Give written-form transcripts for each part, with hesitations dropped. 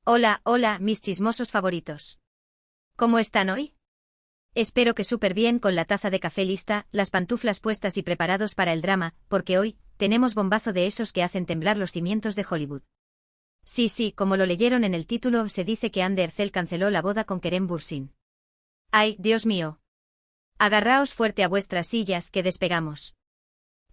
Hola, hola, mis chismosos favoritos. ¿Cómo están hoy? Espero que súper bien con la taza de café lista, las pantuflas puestas y preparados para el drama, porque hoy, tenemos bombazo de esos que hacen temblar los cimientos de Hollywood. Sí, como lo leyeron en el título, se dice que Amber Heard canceló la boda con Kerem Bürsin. ¡Ay, Dios mío! Agarraos fuerte a vuestras sillas que despegamos.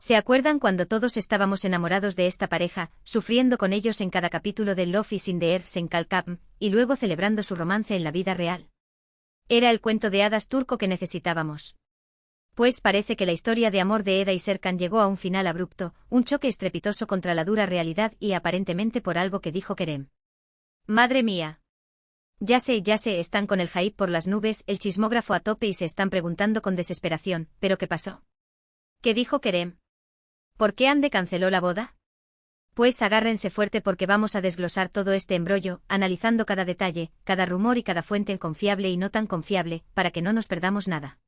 ¿Se acuerdan cuando todos estábamos enamorados de esta pareja, sufriendo con ellos en cada capítulo de Love is in the Air en Calcapm, y luego celebrando su romance en la vida real? Era el cuento de hadas turco que necesitábamos. Pues parece que la historia de amor de Eda y Serkan llegó a un final abrupto, un choque estrepitoso contra la dura realidad y aparentemente por algo que dijo Kerem. ¡Madre mía! Ya sé, están con el hype por las nubes, el chismógrafo a tope y se están preguntando con desesperación, ¿pero qué pasó? ¿Qué dijo Kerem? ¿Por qué Ande canceló la boda? Pues agárrense fuerte porque vamos a desglosar todo este embrollo, analizando cada detalle, cada rumor y cada fuente confiable y no tan confiable, para que no nos perdamos nada.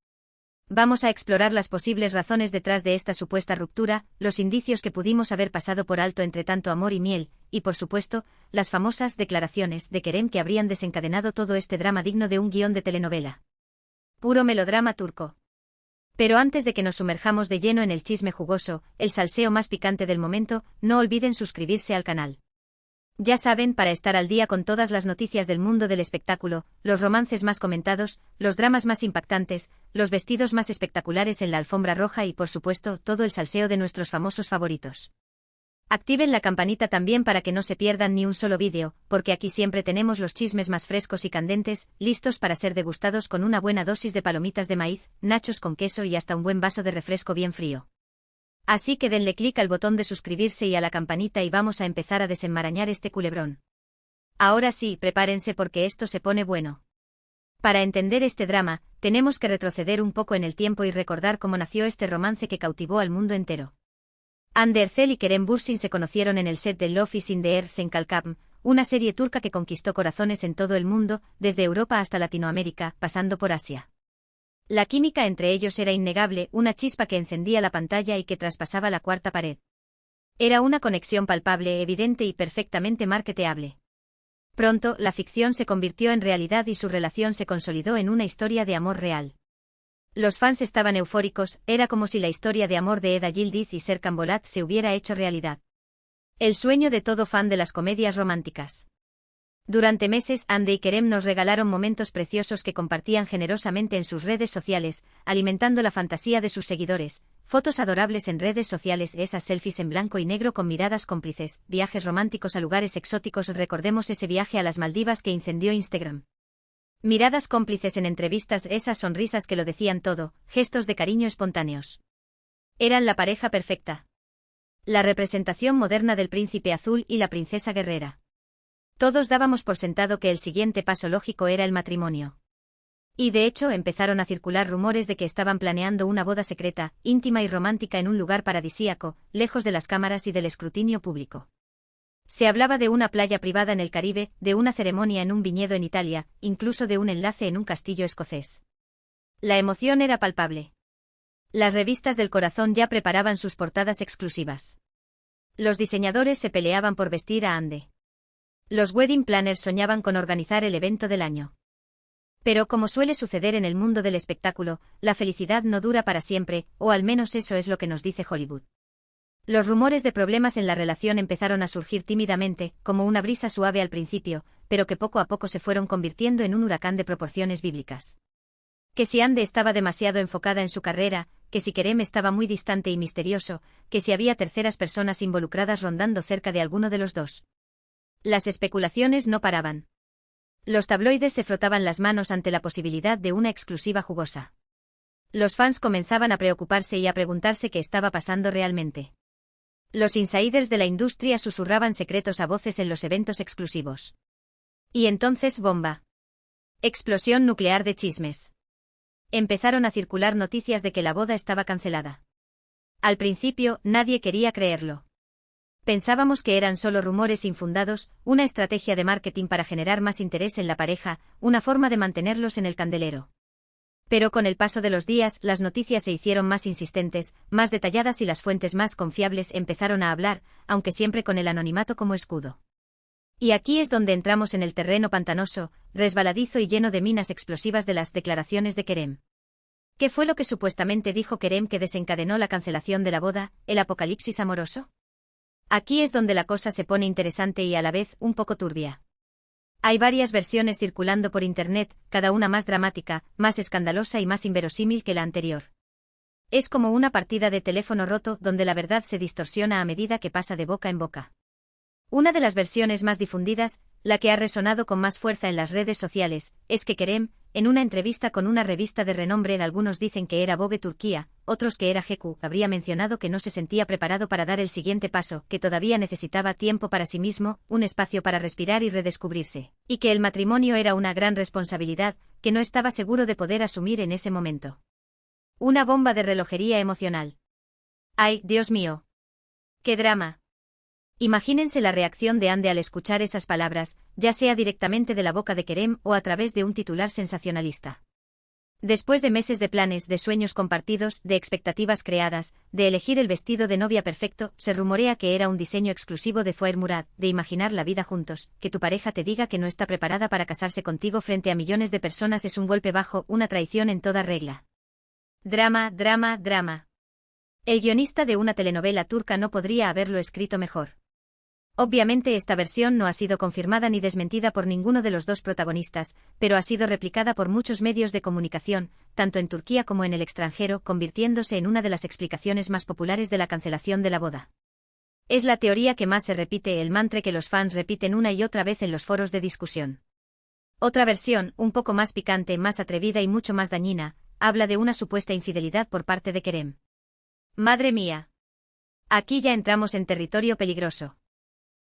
Vamos a explorar las posibles razones detrás de esta supuesta ruptura, los indicios que pudimos haber pasado por alto entre tanto amor y miel, y por supuesto, las famosas declaraciones de Kerem que habrían desencadenado todo este drama digno de un guión de telenovela. Puro melodrama turco. Pero antes de que nos sumerjamos de lleno en el chisme jugoso, el salseo más picante del momento, no olviden suscribirse al canal. Ya saben, para estar al día con todas las noticias del mundo del espectáculo, los romances más comentados, los dramas más impactantes, los vestidos más espectaculares en la alfombra roja y por supuesto, todo el salseo de nuestros famosos favoritos. Activen la campanita también para que no se pierdan ni un solo vídeo, porque aquí siempre tenemos los chismes más frescos y candentes, listos para ser degustados con una buena dosis de palomitas de maíz, nachos con queso y hasta un buen vaso de refresco bien frío. Así que denle clic al botón de suscribirse y a la campanita y vamos a empezar a desenmarañar este culebrón. Ahora sí, prepárense porque esto se pone bueno. Para entender este drama, tenemos que retroceder un poco en el tiempo y recordar cómo nació este romance que cautivó al mundo entero. Amber Heard y Kerem Bürsin se conocieron en el set de Love is in the Air en Calcapm, una serie turca que conquistó corazones en todo el mundo, desde Europa hasta Latinoamérica, pasando por Asia. La química entre ellos era innegable, una chispa que encendía la pantalla y que traspasaba la cuarta pared. Era una conexión palpable, evidente y perfectamente marketeable. Pronto, la ficción se convirtió en realidad y su relación se consolidó en una historia de amor real. Los fans estaban eufóricos, era como si la historia de amor de Eda Yildiz y Serkan Bolat se hubiera hecho realidad. El sueño de todo fan de las comedias románticas. Durante meses, Ande y Kerem nos regalaron momentos preciosos que compartían generosamente en sus redes sociales, alimentando la fantasía de sus seguidores, fotos adorables en redes sociales, esas selfies en blanco y negro con miradas cómplices, viajes románticos a lugares exóticos, recordemos ese viaje a las Maldivas que incendió Instagram. Miradas cómplices en entrevistas, esas sonrisas que lo decían todo, gestos de cariño espontáneos. Eran la pareja perfecta. La representación moderna del príncipe azul y la princesa guerrera. Todos dábamos por sentado que el siguiente paso lógico era el matrimonio. Y de hecho empezaron a circular rumores de que estaban planeando una boda secreta, íntima y romántica en un lugar paradisíaco, lejos de las cámaras y del escrutinio público. Se hablaba de una playa privada en el Caribe, de una ceremonia en un viñedo en Italia, incluso de un enlace en un castillo escocés. La emoción era palpable. Las revistas del corazón ya preparaban sus portadas exclusivas. Los diseñadores se peleaban por vestir a Ande. Los wedding planners soñaban con organizar el evento del año. Pero como suele suceder en el mundo del espectáculo, la felicidad no dura para siempre, o al menos eso es lo que nos dice Hollywood. Los rumores de problemas en la relación empezaron a surgir tímidamente, como una brisa suave al principio, pero que poco a poco se fueron convirtiendo en un huracán de proporciones bíblicas. Que si Ande estaba demasiado enfocada en su carrera, que si Kerem estaba muy distante y misterioso, que si había terceras personas involucradas rondando cerca de alguno de los dos. Las especulaciones no paraban. Los tabloides se frotaban las manos ante la posibilidad de una exclusiva jugosa. Los fans comenzaban a preocuparse y a preguntarse qué estaba pasando realmente. Los insiders de la industria susurraban secretos a voces en los eventos exclusivos. Y entonces bomba. Explosión nuclear de chismes. Empezaron a circular noticias de que la boda estaba cancelada. Al principio, nadie quería creerlo. Pensábamos que eran solo rumores infundados, una estrategia de marketing para generar más interés en la pareja, una forma de mantenerlos en el candelero. Pero con el paso de los días, las noticias se hicieron más insistentes, más detalladas y las fuentes más confiables empezaron a hablar, aunque siempre con el anonimato como escudo. Y aquí es donde entramos en el terreno pantanoso, resbaladizo y lleno de minas explosivas de las declaraciones de Kerem. ¿Qué fue lo que supuestamente dijo Kerem que desencadenó la cancelación de la boda, el apocalipsis amoroso? Aquí es donde la cosa se pone interesante y a la vez un poco turbia. Hay varias versiones circulando por internet, cada una más dramática, más escandalosa y más inverosímil que la anterior. Es como una partida de teléfono roto donde la verdad se distorsiona a medida que pasa de boca en boca. Una de las versiones más difundidas, la que ha resonado con más fuerza en las redes sociales, es que Kerem, en una entrevista con una revista de renombre, algunos dicen que era Vogue Turquía, otros que era GQ, habría mencionado que no se sentía preparado para dar el siguiente paso, que todavía necesitaba tiempo para sí mismo, un espacio para respirar y redescubrirse, y que el matrimonio era una gran responsabilidad, que no estaba seguro de poder asumir en ese momento. Una bomba de relojería emocional. ¡Ay, Dios mío! ¡Qué drama! Imagínense la reacción de Ande al escuchar esas palabras, ya sea directamente de la boca de Kerem o a través de un titular sensacionalista. Después de meses de planes, de sueños compartidos, de expectativas creadas, de elegir el vestido de novia perfecto, se rumorea que era un diseño exclusivo de Fuair Murad, de imaginar la vida juntos, que tu pareja te diga que no está preparada para casarse contigo frente a millones de personas es un golpe bajo, una traición en toda regla. Drama, drama, drama. El guionista de una telenovela turca no podría haberlo escrito mejor. Obviamente esta versión no ha sido confirmada ni desmentida por ninguno de los dos protagonistas, pero ha sido replicada por muchos medios de comunicación, tanto en Turquía como en el extranjero, convirtiéndose en una de las explicaciones más populares de la cancelación de la boda. Es la teoría que más se repite, el mantra que los fans repiten una y otra vez en los foros de discusión. Otra versión, un poco más picante, más atrevida y mucho más dañina, habla de una supuesta infidelidad por parte de Kerem. ¡Madre mía! Aquí ya entramos en territorio peligroso.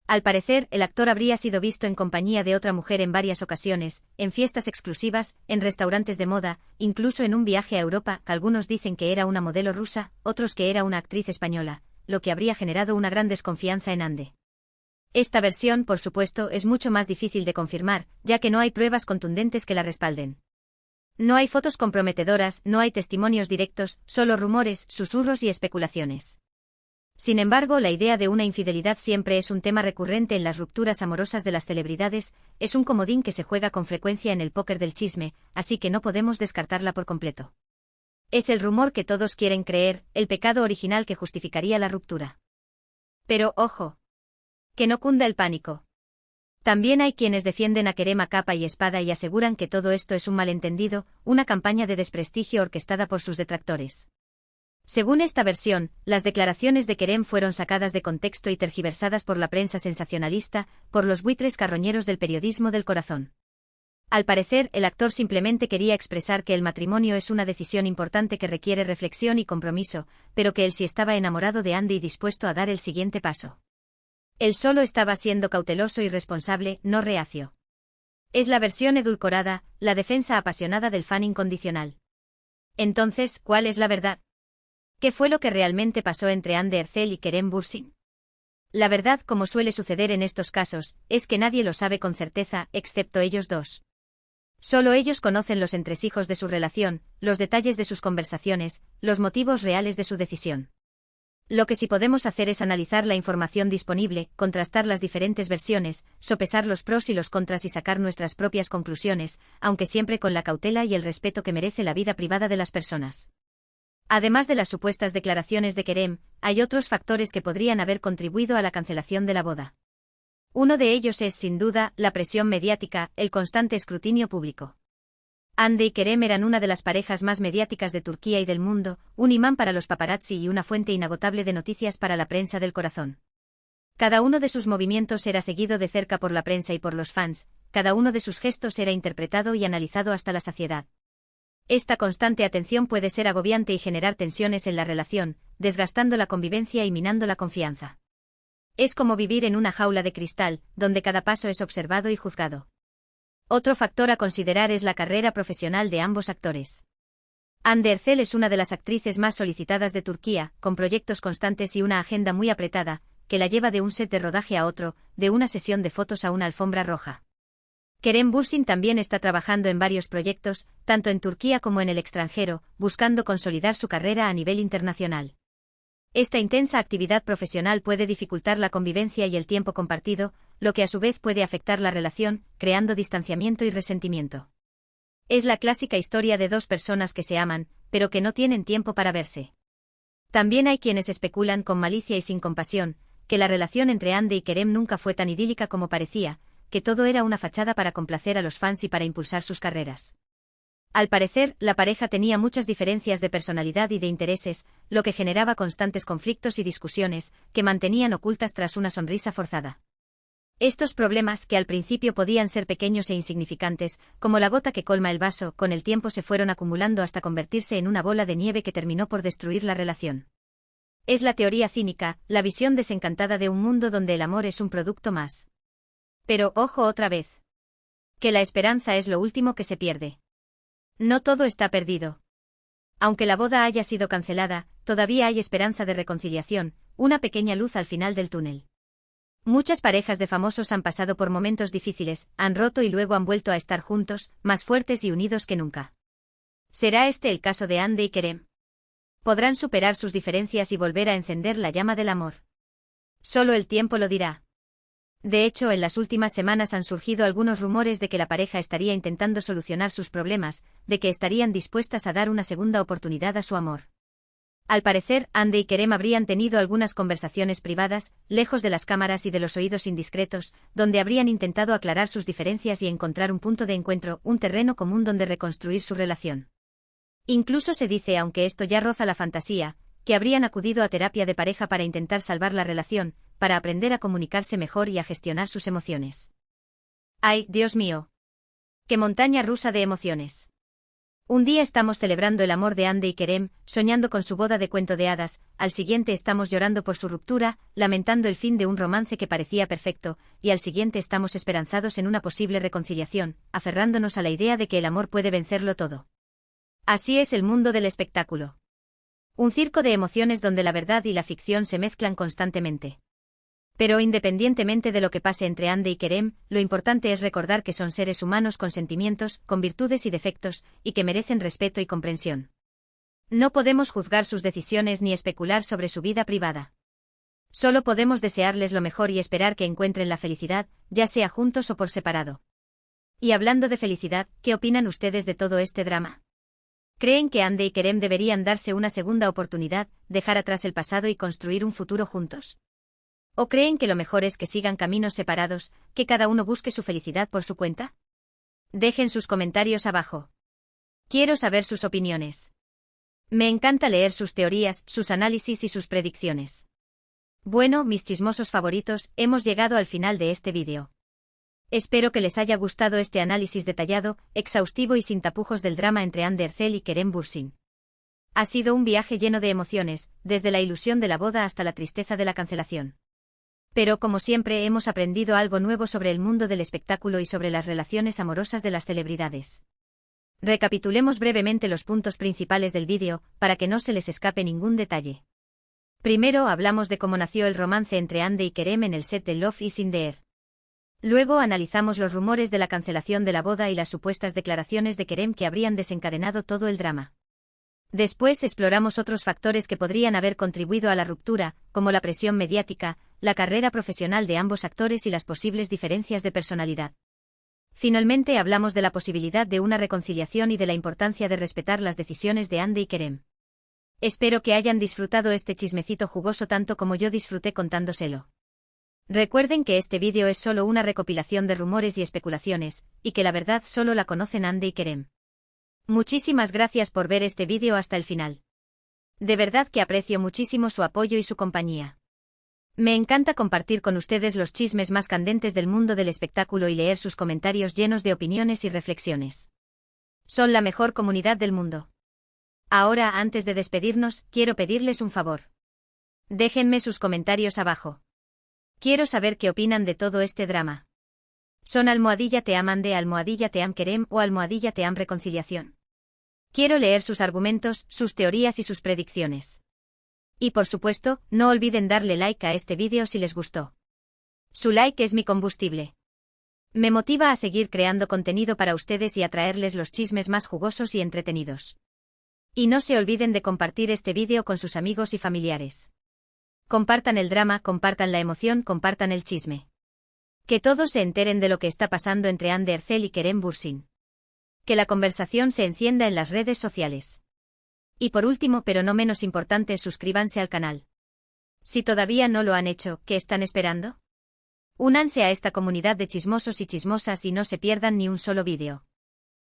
Al parecer, el actor habría sido visto en compañía de otra mujer en varias ocasiones, en fiestas exclusivas, en restaurantes de moda, incluso en un viaje a Europa. Algunos dicen que era una modelo rusa, otros que era una actriz española, lo que habría generado una gran desconfianza en Ande. Esta versión, por supuesto, es mucho más difícil de confirmar, ya que no hay pruebas contundentes que la respalden. No hay fotos comprometedoras, no hay testimonios directos, solo rumores, susurros y especulaciones. Sin embargo, la idea de una infidelidad siempre es un tema recurrente en las rupturas amorosas de las celebridades, es un comodín que se juega con frecuencia en el póker del chisme, así que no podemos descartarla por completo. Es el rumor que todos quieren creer, el pecado original que justificaría la ruptura. Pero, ojo, que no cunda el pánico. También hay quienes defienden a Kerem a capa y espada y aseguran que todo esto es un malentendido, una campaña de desprestigio orquestada por sus detractores. Según esta versión, las declaraciones de Kerem fueron sacadas de contexto y tergiversadas por la prensa sensacionalista, por los buitres carroñeros del periodismo del corazón. Al parecer, el actor simplemente quería expresar que el matrimonio es una decisión importante que requiere reflexión y compromiso, pero que él sí estaba enamorado de Ande y dispuesto a dar el siguiente paso. Él solo estaba siendo cauteloso y responsable, no reacio. Es la versión edulcorada, la defensa apasionada del fan incondicional. Entonces, ¿cuál es la verdad? ¿Qué fue lo que realmente pasó entre Hande Erçel y Kerem Bürsin? La verdad, como suele suceder en estos casos, es que nadie lo sabe con certeza, excepto ellos dos. Solo ellos conocen los entresijos de su relación, los detalles de sus conversaciones, los motivos reales de su decisión. Lo que sí podemos hacer es analizar la información disponible, contrastar las diferentes versiones, sopesar los pros y los contras y sacar nuestras propias conclusiones, aunque siempre con la cautela y el respeto que merece la vida privada de las personas. Además de las supuestas declaraciones de Kerem, hay otros factores que podrían haber contribuido a la cancelación de la boda. Uno de ellos es, sin duda, la presión mediática, el constante escrutinio público. Hande y Kerem eran una de las parejas más mediáticas de Turquía y del mundo, un imán para los paparazzi y una fuente inagotable de noticias para la prensa del corazón. Cada uno de sus movimientos era seguido de cerca por la prensa y por los fans, cada uno de sus gestos era interpretado y analizado hasta la saciedad. Esta constante atención puede ser agobiante y generar tensiones en la relación, desgastando la convivencia y minando la confianza. Es como vivir en una jaula de cristal, donde cada paso es observado y juzgado. Otro factor a considerar es la carrera profesional de ambos actores. Hande Erçel es una de las actrices más solicitadas de Turquía, con proyectos constantes y una agenda muy apretada, que la lleva de un set de rodaje a otro, de una sesión de fotos a una alfombra roja. Kerem Bürsin también está trabajando en varios proyectos, tanto en Turquía como en el extranjero, buscando consolidar su carrera a nivel internacional. Esta intensa actividad profesional puede dificultar la convivencia y el tiempo compartido, lo que a su vez puede afectar la relación, creando distanciamiento y resentimiento. Es la clásica historia de dos personas que se aman, pero que no tienen tiempo para verse. También hay quienes especulan con malicia y sin compasión, que la relación entre Andy y Kerem nunca fue tan idílica como parecía, que todo era una fachada para complacer a los fans y para impulsar sus carreras. Al parecer, la pareja tenía muchas diferencias de personalidad y de intereses, lo que generaba constantes conflictos y discusiones, que mantenían ocultas tras una sonrisa forzada. Estos problemas, que al principio podían ser pequeños e insignificantes, como la gota que colma el vaso, con el tiempo se fueron acumulando hasta convertirse en una bola de nieve que terminó por destruir la relación. Es la teoría cínica, la visión desencantada de un mundo donde el amor es un producto más. Pero, ojo otra vez. Que la esperanza es lo último que se pierde. No todo está perdido. Aunque la boda haya sido cancelada, todavía hay esperanza de reconciliación, una pequeña luz al final del túnel. Muchas parejas de famosos han pasado por momentos difíciles, han roto y luego han vuelto a estar juntos, más fuertes y unidos que nunca. ¿Será este el caso de Andy y Kerem? ¿Podrán superar sus diferencias y volver a encender la llama del amor? Solo el tiempo lo dirá. De hecho, en las últimas semanas han surgido algunos rumores de que la pareja estaría intentando solucionar sus problemas, de que estarían dispuestas a dar una segunda oportunidad a su amor. Al parecer, Andy y Kerem habrían tenido algunas conversaciones privadas, lejos de las cámaras y de los oídos indiscretos, donde habrían intentado aclarar sus diferencias y encontrar un punto de encuentro, un terreno común donde reconstruir su relación. Incluso se dice, aunque esto ya roza la fantasía, que habrían acudido a terapia de pareja para intentar salvar la relación, para aprender a comunicarse mejor y a gestionar sus emociones. ¡Ay, Dios mío! ¡Qué montaña rusa de emociones! Un día estamos celebrando el amor de Andy y Kerem, soñando con su boda de cuento de hadas, al siguiente estamos llorando por su ruptura, lamentando el fin de un romance que parecía perfecto, y al siguiente estamos esperanzados en una posible reconciliación, aferrándonos a la idea de que el amor puede vencerlo todo. Así es el mundo del espectáculo. Un circo de emociones donde la verdad y la ficción se mezclan constantemente. Pero independientemente de lo que pase entre Andy y Kerem, lo importante es recordar que son seres humanos con sentimientos, con virtudes y defectos, y que merecen respeto y comprensión. No podemos juzgar sus decisiones ni especular sobre su vida privada. Solo podemos desearles lo mejor y esperar que encuentren la felicidad, ya sea juntos o por separado. Y hablando de felicidad, ¿qué opinan ustedes de todo este drama? ¿Creen que Andy y Kerem deberían darse una segunda oportunidad, dejar atrás el pasado y construir un futuro juntos? ¿O creen que lo mejor es que sigan caminos separados, que cada uno busque su felicidad por su cuenta? Dejen sus comentarios abajo. Quiero saber sus opiniones. Me encanta leer sus teorías, sus análisis y sus predicciones. Bueno, mis chismosos favoritos, hemos llegado al final de este vídeo. Espero que les haya gustado este análisis detallado, exhaustivo y sin tapujos del drama entre Ander Erçel y Kerem Bürsin. Ha sido un viaje lleno de emociones, desde la ilusión de la boda hasta la tristeza de la cancelación. Pero como siempre hemos aprendido algo nuevo sobre el mundo del espectáculo y sobre las relaciones amorosas de las celebridades. Recapitulemos brevemente los puntos principales del vídeo, para que no se les escape ningún detalle. Primero hablamos de cómo nació el romance entre Andy y Kerem en el set de Love is in the Air. Luego analizamos los rumores de la cancelación de la boda y las supuestas declaraciones de Kerem que habrían desencadenado todo el drama. Después exploramos otros factores que podrían haber contribuido a la ruptura, como la presión mediática, la carrera profesional de ambos actores y las posibles diferencias de personalidad. Finalmente hablamos de la posibilidad de una reconciliación y de la importancia de respetar las decisiones de Andy y Kerem. Espero que hayan disfrutado este chismecito jugoso tanto como yo disfruté contándoselo. Recuerden que este vídeo es solo una recopilación de rumores y especulaciones, y que la verdad solo la conocen Andy y Kerem. Muchísimas gracias por ver este vídeo hasta el final. De verdad que aprecio muchísimo su apoyo y su compañía. Me encanta compartir con ustedes los chismes más candentes del mundo del espectáculo y leer sus comentarios llenos de opiniones y reflexiones. Son la mejor comunidad del mundo. Ahora, antes de despedirnos, quiero pedirles un favor. Déjenme sus comentarios abajo. Quiero saber qué opinan de todo este drama. ¿Son #team Andy, #team Kerem o #team reconciliación? Quiero leer sus argumentos, sus teorías y sus predicciones. Y por supuesto, no olviden darle like a este vídeo si les gustó. Su like es mi combustible. Me motiva a seguir creando contenido para ustedes y a traerles los chismes más jugosos y entretenidos. Y no se olviden de compartir este vídeo con sus amigos y familiares. Compartan el drama, compartan la emoción, compartan el chisme. Que todos se enteren de lo que está pasando entre Ander Ercel y Kerem Bürsin. Que la conversación se encienda en las redes sociales. Y por último, pero no menos importante, suscríbanse al canal. Si todavía no lo han hecho, ¿qué están esperando? Únanse a esta comunidad de chismosos y chismosas y no se pierdan ni un solo vídeo.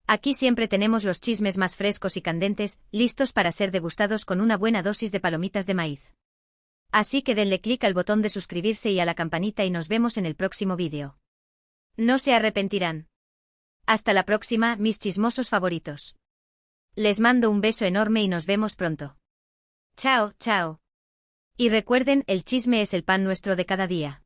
Aquí siempre tenemos los chismes más frescos y candentes, listos para ser degustados con una buena dosis de palomitas de maíz. Así que denle clic al botón de suscribirse y a la campanita y nos vemos en el próximo vídeo. No se arrepentirán. Hasta la próxima, mis chismosos favoritos. Les mando un beso enorme y nos vemos pronto. Chao, chao. Y recuerden, el chisme es el pan nuestro de cada día.